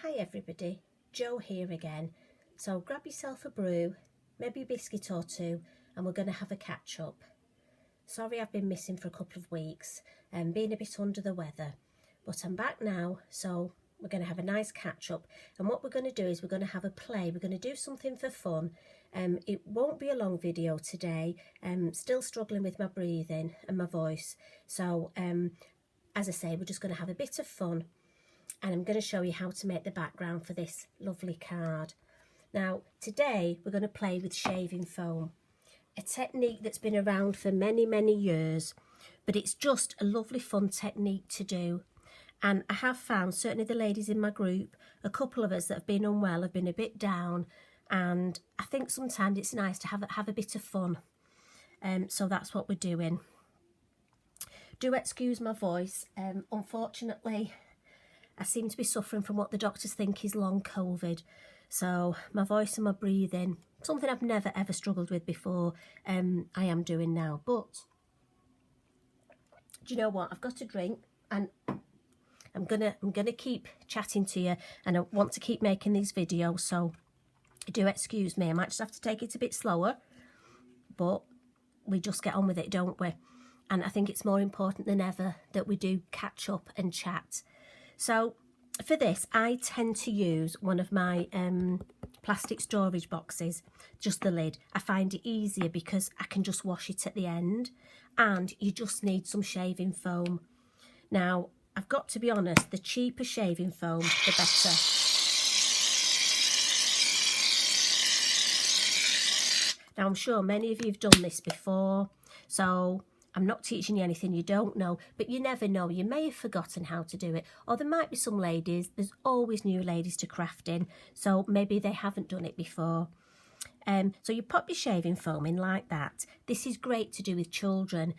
Hi everybody, Jo here again. So grab yourself a brew, maybe a biscuit or two, and we're going to have a catch up. Sorry I've been missing for a couple of weeks and being a bit under the weather, but I'm back now, so we're going to have a nice catch up. And what we're going to do is we're going to have a play. We're going to do something for fun. It won't be a long video today. I'm still struggling with my breathing and my voice, so as I say, we're just going to have a bit of fun. And I'm going to show you how to make the background for this lovely card. Now, today we're going to play with shaving foam, a technique that's been around for many, many years, but it's just a lovely fun technique to do. And I have found, certainly the ladies in my group, a couple of us that have been unwell, have been a bit down, and I think sometimes it's nice to have a bit of fun. So that's what we're doing. Do excuse my voice. Unfortunately, I seem to be suffering from what the doctors think is long COVID. So my voice and my breathing, something I've never ever struggled with before, I am doing now. But do you know what? I've got a drink and I'm gonna keep chatting to you, and I want to keep making these videos, so do excuse me. I might just have to take it a bit slower, but we just get on with it, don't we? And I think it's more important than ever that we do catch up and chat. So for this, I tend to use one of my plastic storage boxes, just the lid. I find it easier because I can just wash it at the end, and you just need some shaving foam. Now, I've got to be honest, the cheaper shaving foam, the better. Now, I'm sure many of you have done this before, so I'm not teaching you anything you don't know, but you never know. You may have forgotten how to do it, or there might be some ladies, there's always new ladies to craft in, so maybe they haven't done it before. So you pop your shaving foam in like that. This is great to do with children.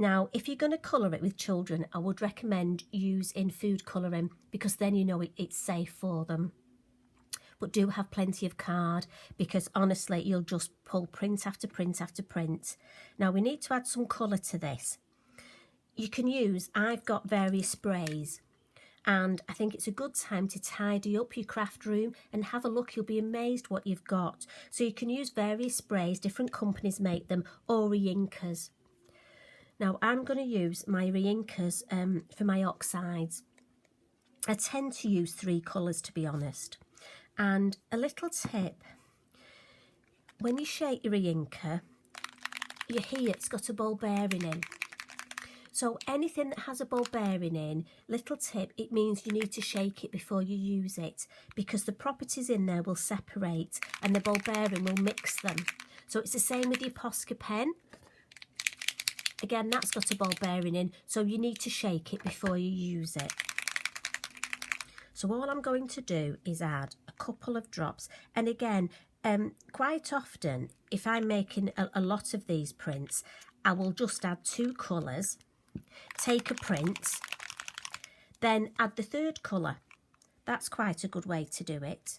Now, if you're going to colour it with children, I would recommend using food colouring, because then you know it's safe for them. But do have plenty of card, because honestly you'll just pull print after print after print. Now we need to add some colour to this. You can use, I've got various sprays, and I think it's a good time to tidy up your craft room and have a look. You'll be amazed what you've got. So you can use various sprays, different companies make them, or reinkers. Now I'm going to use my reinkers for my oxides. I tend to use 3 colours, to be honest. And a little tip, when you shake your reinker, you hear it's got a ball bearing in. So anything that has a ball bearing in, little tip, it means you need to shake it before you use it, because the properties in there will separate and the ball bearing will mix them. So it's the same with your Posca pen. Again, that's got a ball bearing in, so you need to shake it before you use it. So all I'm going to do is add a couple of drops. And again, quite often, if I'm making a lot of these prints, I will just add 2 colours, take a print, then add the 3rd colour. That's quite a good way to do it.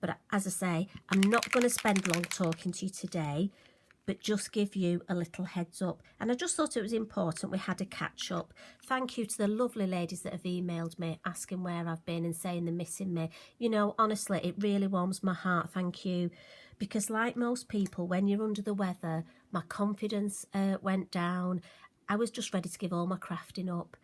But as I say, I'm not going to spend long talking to you today, but just give you a little heads up. And I just thought it was important we had a catch up. Thank you to the lovely ladies that have emailed me asking where I've been and saying they're missing me. You know, honestly, it really warms my heart, thank you. Because like most people, when you're under the weather, my confidence went down. I was just ready to give all my crafting up.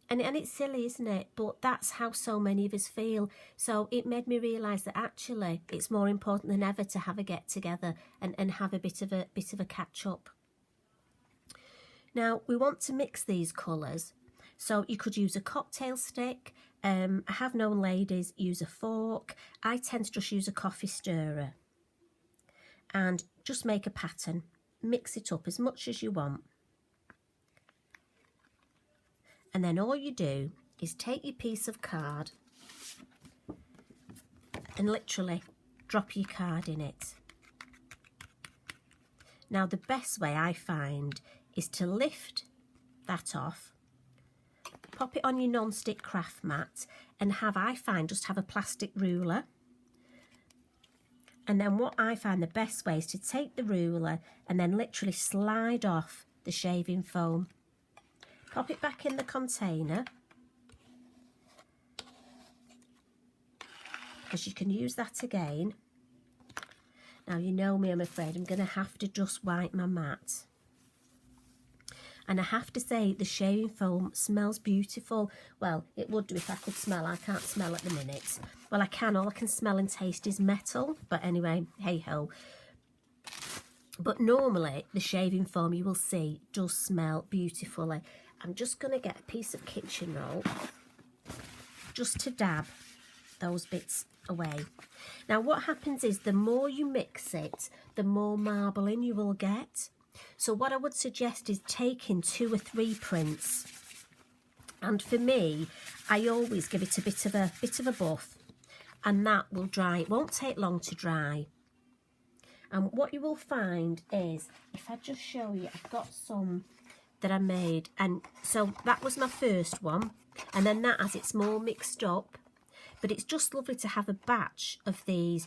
And it's silly, isn't it? But that's how so many of us feel. So it made me realise that actually it's more important than ever to have a get together and have a bit of a catch up. Now we want to mix these colours. So you could use a cocktail stick. I have known ladies use a fork. I tend to just use a coffee stirrer. And just make a pattern. Mix it up as much as you want. And then all you do is take your piece of card and literally drop your card in it. Now the best way I find is to lift that off, pop it on your non-stick craft mat, and I find just have a plastic ruler. And then what I find the best way is to take the ruler and then literally slide off the shaving foam. Pop it back in the container because you can use that again. Now, you know me, I'm afraid I'm going to have to just wipe my mat. And I have to say, the shaving foam smells beautiful. Well, it would do if I could smell. I can't smell at the minute. Well, I can. All I can smell and taste is metal. But anyway, hey-ho. But normally, the shaving foam, you will see, does smell beautifully. I'm just going to get a piece of kitchen roll just to dab those bits away. Now, what happens is the more you mix it, the more marbling you will get. So what I would suggest is taking 2 or 3 prints. And for me, I always give it a bit of a buff, and that will dry. It won't take long to dry. And what you will find is, if I just show you, I've got some that I made, and so that was my first one, and then that as it's more mixed up. But it's just lovely to have a batch of these.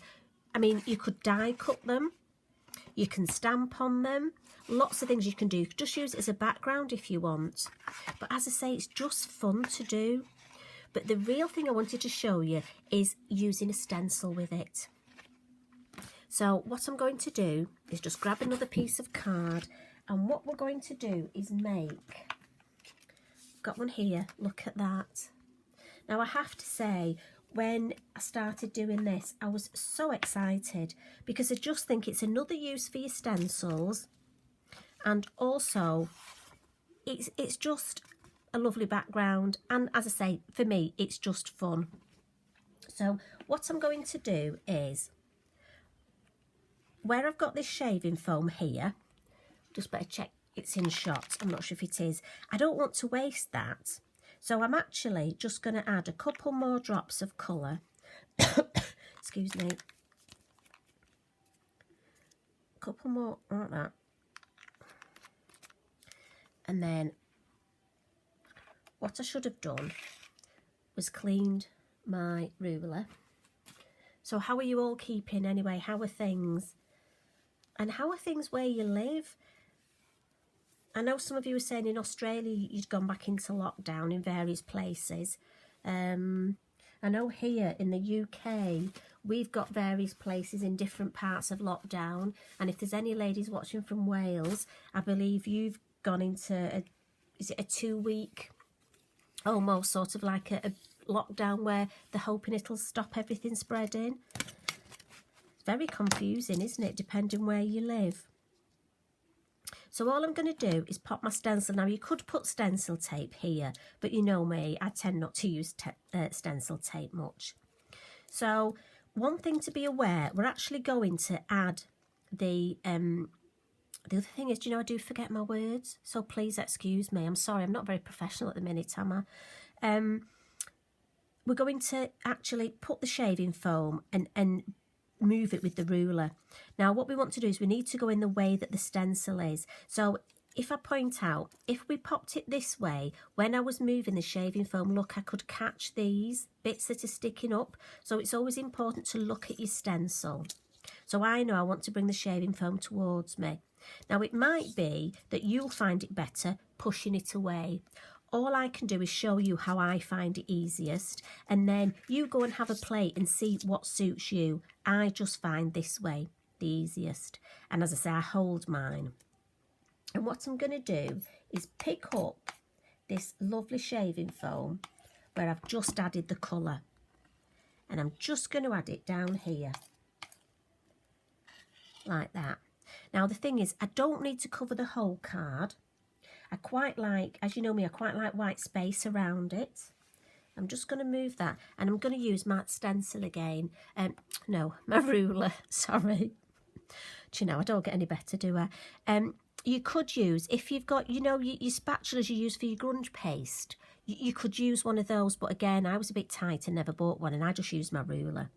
I mean, you could die cut them, you can stamp on them, lots of things you can do. You could just use it as a background if you want. But as I say, it's just fun to do. But the real thing I wanted to show you is using a stencil with it. So what I'm going to do is just grab another piece of card, and what we're going to do is make, got one here, look at that. Now, I have to say, when I started doing this, I was so excited because I just think it's another use for your stencils, and also it's just a lovely background, and as I say, for me, it's just fun. So what I'm going to do is, where I've got this shaving foam here, just better check it's in shot, I'm not sure if it is, I don't want to waste that. So I'm actually just going to add a couple more drops of colour. Excuse me. A couple more like that. And then what I should have done was cleaned my ruler. So how are you all keeping anyway? How are things? And how are things where you live? I know some of you were saying in Australia you'd gone back into lockdown in various places. I know here in the UK we've got various places in different parts of lockdown. And if there's any ladies watching from Wales, I believe you've gone into is it a 2-week, almost sort of like a lockdown where they're hoping it'll stop everything spreading. It's very confusing, isn't it, depending where you live. So all I'm going to do is pop my stencil. Now, you could put stencil tape here, but you know me, I tend not to use stencil tape much. So one thing to be aware, we're actually going to add the other thing is, do you know, I do forget my words, so please excuse me. I'm sorry, I'm not very professional at the minute, am I? We're going to actually put the shaving foam and move it with the ruler. Now, what we want to do is we need to go in the way that the stencil is. So if I point out, if we popped it this way, when I was moving the shaving foam, look, I could catch these bits that are sticking up. So it's always important to look at your stencil. So I know I want to bring the shaving foam towards me. Now, it might be that you'll find it better pushing it away. All I can do is show you how I find it easiest, and then you go and have a play and see what suits you. I just find this way the easiest. And as I say, I hold mine. And what I'm going to do is pick up this lovely shaving foam where I've just added the colour. And I'm just going to add it down here. Like that. Now, the thing is, I don't need to cover the whole card. I quite like, as you know me, I quite like white space around it. I'm just going to move that, and I'm going to use my stencil again. No, my ruler, sorry. Do you know, I don't get any better, do I? You could use, if you've got, you know, your spatulas you use for your grunge paste, you could use one of those, but again, I was a bit tight and never bought one, and I just used my ruler.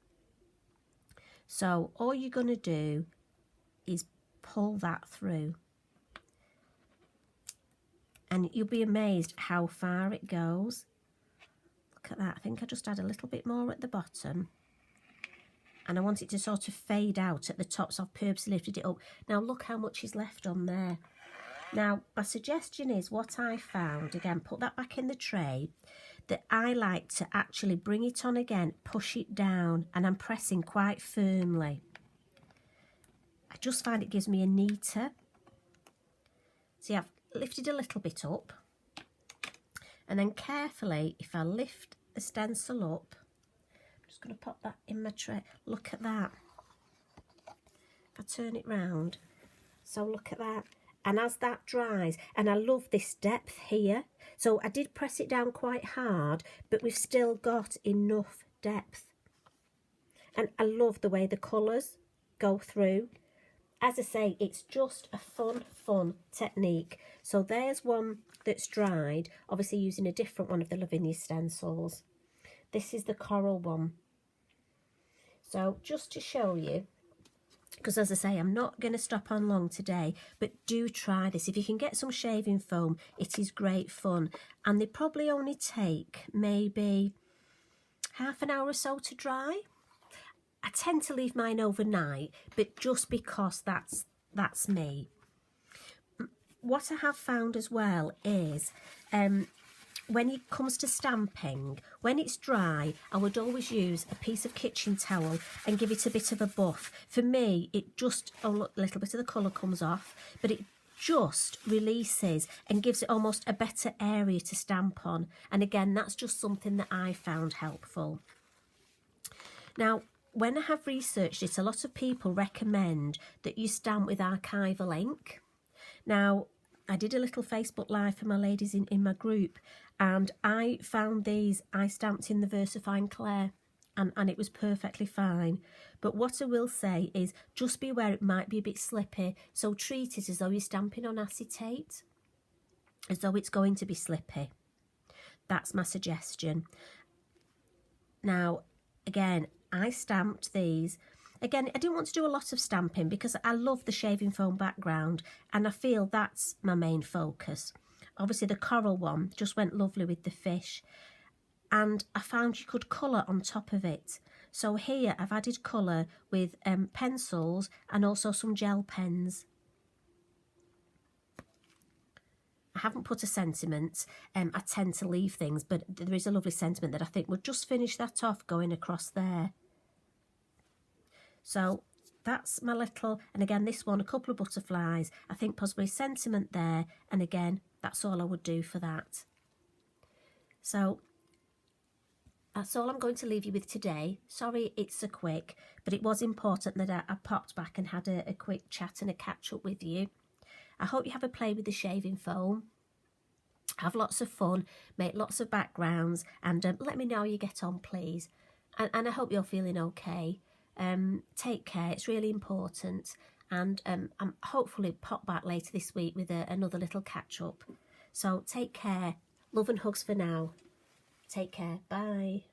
So all you're going to do is pull that through. And you'll be amazed how far it goes. Look at that. I think I just add a little bit more at the bottom. And I want it to sort of fade out at the top, so I've purposely lifted it up. Now look how much is left on there. Now, my suggestion is what I found, again, put that back in the tray. that I like to actually bring it on again, push it down, and I'm pressing quite firmly. I just find it gives me a neater. See, I've lifted a little bit up, and then carefully, if I lift the stencil up, I'm just going to pop that in my tray. Look at that. If I turn it round, so look at that. And as that dries, and I love this depth here, so I did press it down quite hard, but we've still got enough depth. And I love the way the colours go through. As I say, it's just a fun technique. So there's one that's dried, obviously using a different one of the Lavinia Stencils. This is the coral one. So just to show you, because as I say, I'm not going to stop on long today, but do try this. If you can get some shaving foam, it is great fun. And they probably only take maybe half an hour or so to dry. I tend to leave mine overnight, but just because that's me. What I have found as well is when it comes to stamping, when it's dry, I would always use a piece of kitchen towel and give it a bit of a buff. For me, it just, oh look, a little bit of the colour comes off, but it just releases and gives it almost a better area to stamp on. And again, that's just something that I found helpful. Now, when I have researched it, a lot of people recommend that you stamp with archival ink. Now, I did a little Facebook Live for my ladies in my group, and I found these, I stamped in the VersaFine Clair, and it was perfectly fine. But what I will say is just be aware it might be a bit slippy, so treat it as though you're stamping on acetate, as though it's going to be slippy. That's my suggestion. Now, again, I stamped these. Again, I didn't want to do a lot of stamping because I love the shaving foam background and I feel that's my main focus. Obviously the coral one just went lovely with the fish, and I found you could colour on top of it. So here I've added colour with pencils and also some gel pens. I haven't put a sentiment. I tend to leave things, but there is a lovely sentiment that I think would just finish that off going across there. So that's my little, and again this one, a couple of butterflies, I think possibly sentiment there, and again that's all I would do for that. So that's all I'm going to leave you with today. Sorry it's so quick, but it was important that I popped back and had a quick chat and a catch up with you. I hope you have a play with the shaving foam, have lots of fun, make lots of backgrounds, and let me know how you get on, please. And I hope you're feeling okay. Take care, it's really important, and I'm hopefully pop back later this week with another little catch up. So take care, love and hugs for now. Take care, bye.